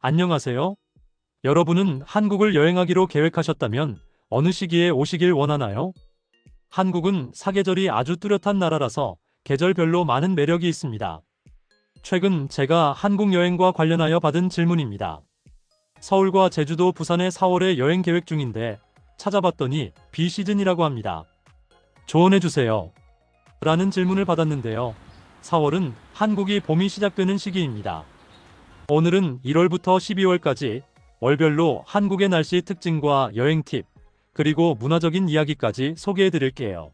안녕하세요. 여러분은 한국을 여행하기로 계획하셨다면 어느 시기에 오시길 원하나요? 한국은 사계절이 아주 뚜렷한 나라라서 계절별로 많은 매력이 있습니다. 최근 제가 한국 여행과 관련하여 받은 질문입니다. 서울과 제주도, 부산에 4월에 여행 계획 중인데 찾아봤더니 비시즌이라고 합니다. 조언해주세요. 라는 질문을 받았는데요. 4월은 한국이 봄이 시작되는 시기입니다. 오늘은 1월부터 12월까지 월별로 한국의 날씨 특징과 여행 팁, 그리고 문화적인 이야기까지 소개해 드릴게요.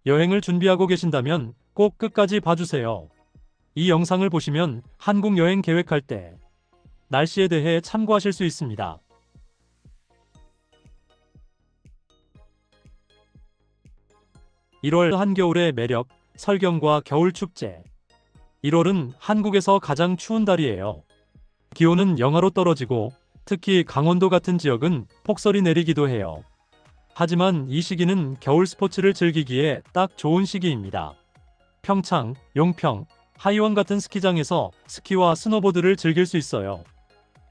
여행을 준비하고 계신다면 꼭 끝까지 봐주세요. 이 영상을 보시면 한국 여행 계획할 때 날씨에 대해 참고하실 수 있습니다. 1월 한겨울의 매력, 설경과 겨울 축제. 1월은 한국에서 가장 추운 달이에요. 기온은 영하로 떨어지고 특히 강원도 같은 지역은 폭설이 내리기도 해요. 하지만 이 시기는 겨울 스포츠를 즐기기에 딱 좋은 시기입니다. 평창, 용평, 하이원 같은 스키장에서 스키와 스노보드를 즐길 수 있어요.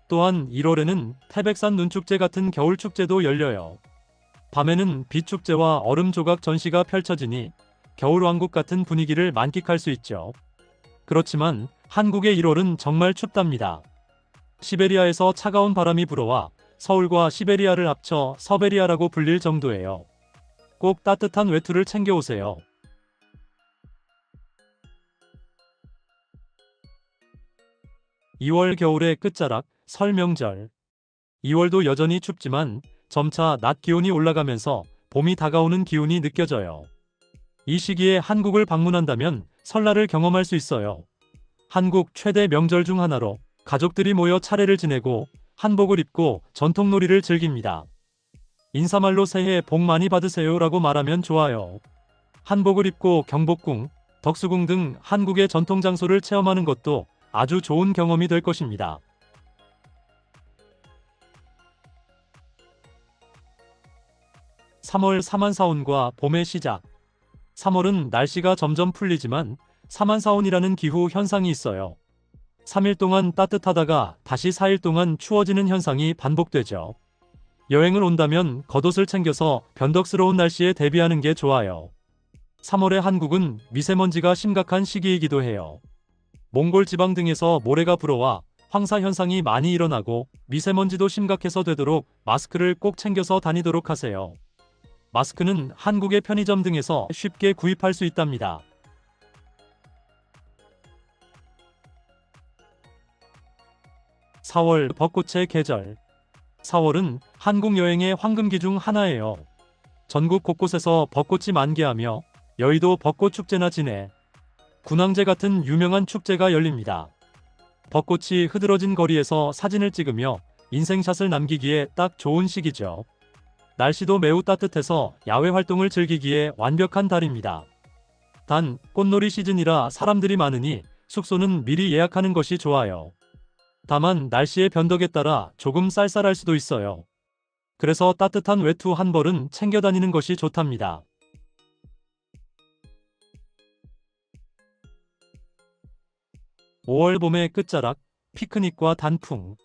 또한 1월에는 태백산 눈축제 같은 겨울 축제도 열려요. 밤에는 빛축제와 얼음 조각 전시가 펼쳐지니 겨울왕국 같은 분위기를 만끽할 수 있죠. 그렇지만 한국의 1월은 정말 춥답니다. 시베리아에서 차가운 바람이 불어와 서울과 시베리아를 합쳐 서베리아라고 불릴 정도예요. 꼭 따뜻한 외투를 챙겨 오세요. 2월 겨울의 끝자락, 설 명절. 2월도 여전히 춥지만 점차 낮 기온이 올라가면서 봄이 다가오는 기운이 느껴져요. 이 시기에 한국을 방문한다면 설날을 경험할 수 있어요. 한국 최대 명절 중 하나로 가족들이 모여 차례를 지내고 한복을 입고 전통놀이를 즐깁니다. 인사말로 새해 복 많이 받으세요 라고 말하면 좋아요. 한복을 입고 경복궁, 덕수궁 등 한국의 전통 장소를 체험하는 것도 아주 좋은 경험이 될 것입니다. 3월 사만사온과 봄의 시작. 3월은 날씨가 점점 풀리지만 사만사온이라는 기후 현상이 있어요. 3일 동안 따뜻하다가 다시 4일 동안 추워지는 현상이 반복되죠. 여행을 온다면 겉옷을 챙겨서 변덕스러운 날씨에 대비하는 게 좋아요. 3월의 한국은 미세먼지가 심각한 시기이기도 해요. 몽골 지방 등에서 모래가 불어와 황사 현상이 많이 일어나고 미세먼지도 심각해서 되도록 마스크를 꼭 챙겨서 다니도록 하세요. 마스크는 한국의 편의점 등에서 쉽게 구입할 수 있답니다. 4월 벚꽃의 계절. 4월은 한국 여행의 황금기 중 하나예요. 전국 곳곳에서 벚꽃이 만개하며 여의도 벚꽃축제나 진해, 군항제 같은 유명한 축제가 열립니다. 벚꽃이 흐드러진 거리에서 사진을 찍으며 인생샷을 남기기에 딱 좋은 시기죠. 날씨도 매우 따뜻해서 야외 활동을 즐기기에 완벽한 달입니다. 단, 꽃놀이 시즌이라 사람들이 많으니 숙소는 미리 예약하는 것이 좋아요. 다만 날씨의 변덕에 따라 조금 쌀쌀할 수도 있어요. 그래서 따뜻한 외투 한 벌은 챙겨 다니는 것이 좋답니다. 5월 봄의 끝자락, 피크닉과 단풍.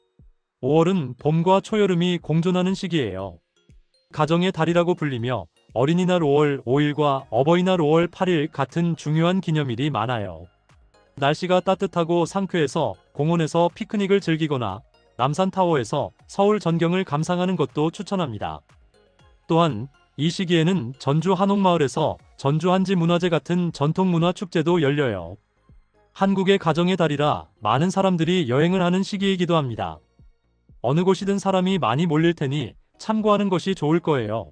5월은 봄과 초여름이 공존하는 시기예요. 가정의 달이라고 불리며 어린이날 5월 5일과 어버이날 5월 8일 같은 중요한 기념일이 많아요. 날씨가 따뜻하고 상쾌해서 공원에서 피크닉을 즐기거나 남산타워에서 서울 전경을 감상하는 것도 추천합니다. 또한 이 시기에는 전주 한옥마을에서 전주 한지문화제 같은 전통문화 축제도 열려요. 한국의 가정의 달이라 많은 사람들이 여행을 하는 시기이기도 합니다. 어느 곳이든 사람이 많이 몰릴 테니 참고하는 것이 좋을 거예요.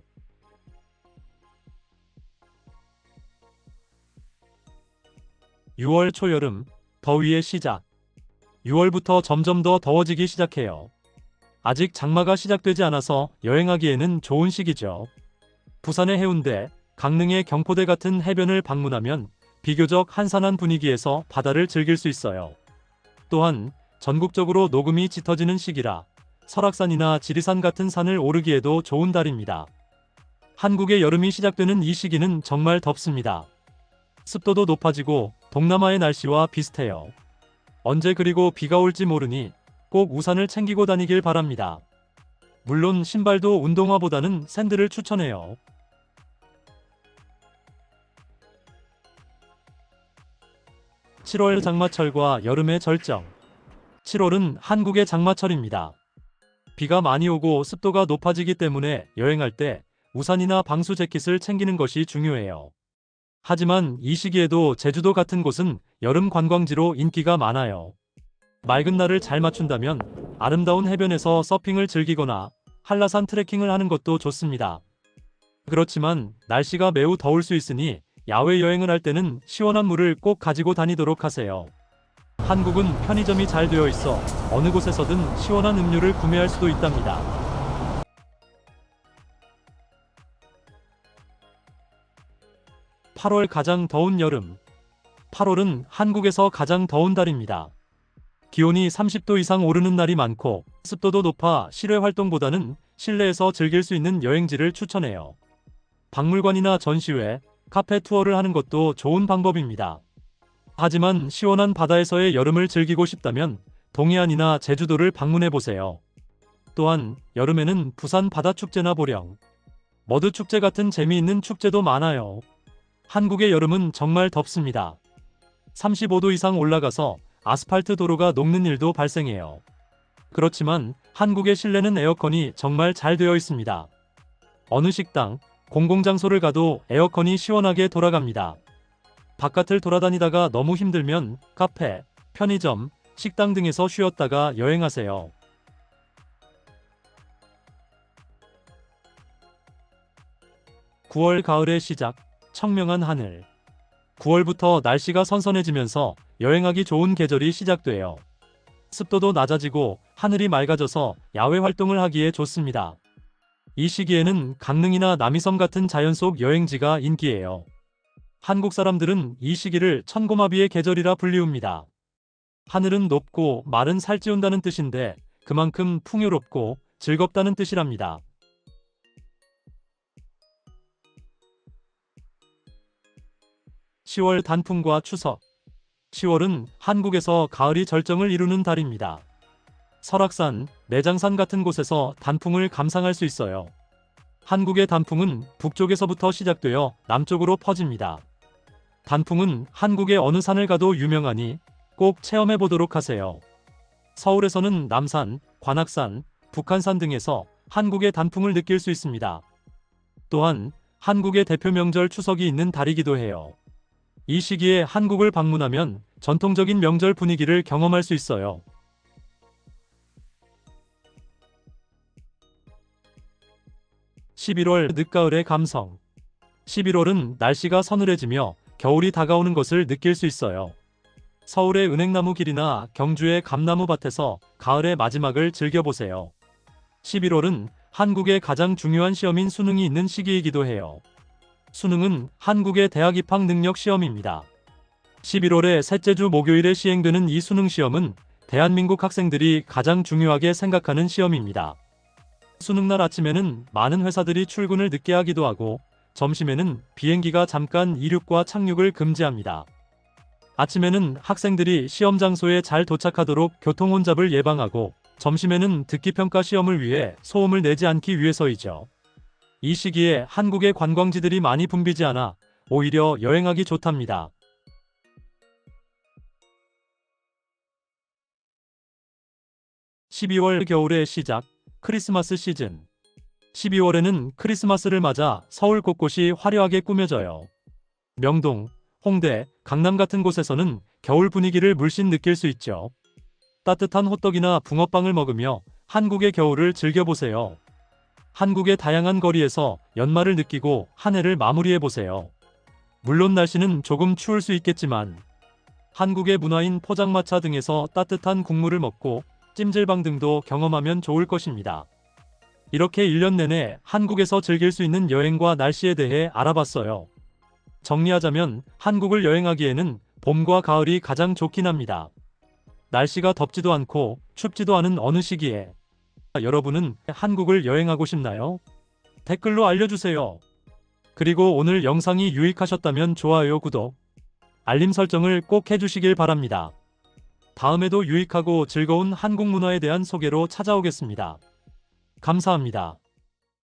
6월 초여름, 더위의 시작. 6월부터 점점 더 더워지기 시작해요. 아직 장마가 시작되지 않아서 여행하기에는 좋은 시기죠. 부산의 해운대, 강릉의 경포대 같은 해변을 방문하면 비교적 한산한 분위기에서 바다를 즐길 수 있어요. 또한 전국적으로 녹음이 짙어지는 시기라 설악산이나 지리산 같은 산을 오르기에도 좋은 달입니다. 한국의 여름이 시작되는 이 시기는 정말 덥습니다. 습도도 높아지고 동남아의 날씨와 비슷해요. 언제 그리고 비가 올지 모르니 꼭 우산을 챙기고 다니길 바랍니다. 물론 신발도 운동화보다는 샌들을 추천해요. 7월 장마철과 여름의 절정. 7월은 한국의 장마철입니다. 비가 많이 오고 습도가 높아지기 때문에 여행할 때 우산이나 방수 재킷을 챙기는 것이 중요해요. 하지만 이 시기에도 제주도 같은 곳은 여름 관광지로 인기가 많아요. 맑은 날을 잘 맞춘다면 아름다운 해변에서 서핑을 즐기거나 한라산 트레킹을 하는 것도 좋습니다. 그렇지만 날씨가 매우 더울 수 있으니 야외 여행을 할 때는 시원한 물을 꼭 가지고 다니도록 하세요. 한국은 편의점이 잘 되어 있어 어느 곳에서든 시원한 음료를 구매할 수도 있답니다. 8월 가장 더운 여름. 8월은 한국에서 가장 더운 달입니다. 기온이 30도 이상 오르는 날이 많고 습도도 높아 실외 활동보다는 실내에서 즐길 수 있는 여행지를 추천해요. 박물관이나 전시회, 카페 투어를 하는 것도 좋은 방법입니다. 하지만 시원한 바다에서의 여름을 즐기고 싶다면 동해안이나 제주도를 방문해 보세요. 또한 여름에는 부산 바다축제나 보령, 머드축제 같은 재미있는 축제도 많아요. 한국의 여름은 정말 덥습니다. 35도 이상 올라가서 아스팔트 도로가 녹는 일도 발생해요. 그렇지만 한국의 실내는 에어컨이 정말 잘 되어 있습니다. 어느 식당, 공공장소를 가도 에어컨이 시원하게 돌아갑니다. 바깥을 돌아다니다가 너무 힘들면 카페, 편의점, 식당 등에서 쉬었다가 여행하세요. 9월 가을의 시작, 청명한 하늘. 9월부터 날씨가 선선해지면서 여행하기 좋은 계절이 시작돼요. 습도도 낮아지고 하늘이 맑아져서 야외 활동을 하기에 좋습니다. 이 시기에는 강릉이나 남이섬 같은 자연 속 여행지가 인기예요. 한국 사람들은 이 시기를 천고마비의 계절이라 불리웁니다. 하늘은 높고 말은 살찌운다는 뜻인데 그만큼 풍요롭고 즐겁다는 뜻이랍니다. 10월 단풍과 추석. 10월은 한국에서 가을이 절정을 이루는 달입니다. 설악산, 내장산 같은 곳에서 단풍을 감상할 수 있어요. 한국의 단풍은 북쪽에서부터 시작되어 남쪽으로 퍼집니다. 단풍은 한국의 어느 산을 가도 유명하니 꼭 체험해 보도록 하세요. 서울에서는 남산, 관악산, 북한산 등에서 한국의 단풍을 느낄 수 있습니다. 또한 한국의 대표 명절 추석이 있는 달이기도 해요. 이 시기에 한국을 방문하면 전통적인 명절 분위기를 경험할 수 있어요. 11월 늦가을의 감성. 11월은 날씨가 서늘해지며 겨울이 다가오는 것을 느낄 수 있어요. 서울의 은행나무 길이나 경주의 감나무 밭에서 가을의 마지막을 즐겨보세요. 11월은 한국의 가장 중요한 시험인 수능이 있는 시기이기도 해요. 수능은 한국의 대학 입학 능력 시험입니다. 11월의 셋째 주 목요일에 시행되는 이 수능 시험은 대한민국 학생들이 가장 중요하게 생각하는 시험입니다. 수능날 아침에는 많은 회사들이 출근을 늦게 하기도 하고 점심에는 비행기가 잠깐 이륙과 착륙을 금지합니다. 아침에는 학생들이 시험 장소에 잘 도착하도록 교통 혼잡을 예방하고 점심에는 듣기평가 시험을 위해 소음을 내지 않기 위해서이죠. 이 시기에 한국의 관광지들이 많이 붐비지 않아 오히려 여행하기 좋답니다. 12월 겨울의 시작, 크리스마스 시즌. 12월에는 크리스마스를 맞아 서울 곳곳이 화려하게 꾸며져요. 명동, 홍대, 강남 같은 곳에서는 겨울 분위기를 물씬 느낄 수 있죠. 따뜻한 호떡이나 붕어빵을 먹으며 한국의 겨울을 즐겨보세요. 한국의 다양한 거리에서 연말을 느끼고 한 해를 마무리해보세요. 물론 날씨는 조금 추울 수 있겠지만 한국의 문화인 포장마차 등에서 따뜻한 국물을 먹고 찜질방 등도 경험하면 좋을 것입니다. 이렇게 1년 내내 한국에서 즐길 수 있는 여행과 날씨에 대해 알아봤어요. 정리하자면 한국을 여행하기에는 봄과 가을이 가장 좋긴 합니다. 날씨가 덥지도 않고 춥지도 않은 어느 시기에 여러분은 한국을 여행하고 싶나요? 댓글로 알려주세요. 그리고 오늘 영상이 유익하셨다면 좋아요, 구독, 알림 설정을 꼭 해주시길 바랍니다. 다음에도 유익하고 즐거운 한국 문화에 대한 소개로 찾아오겠습니다. 감사합니다.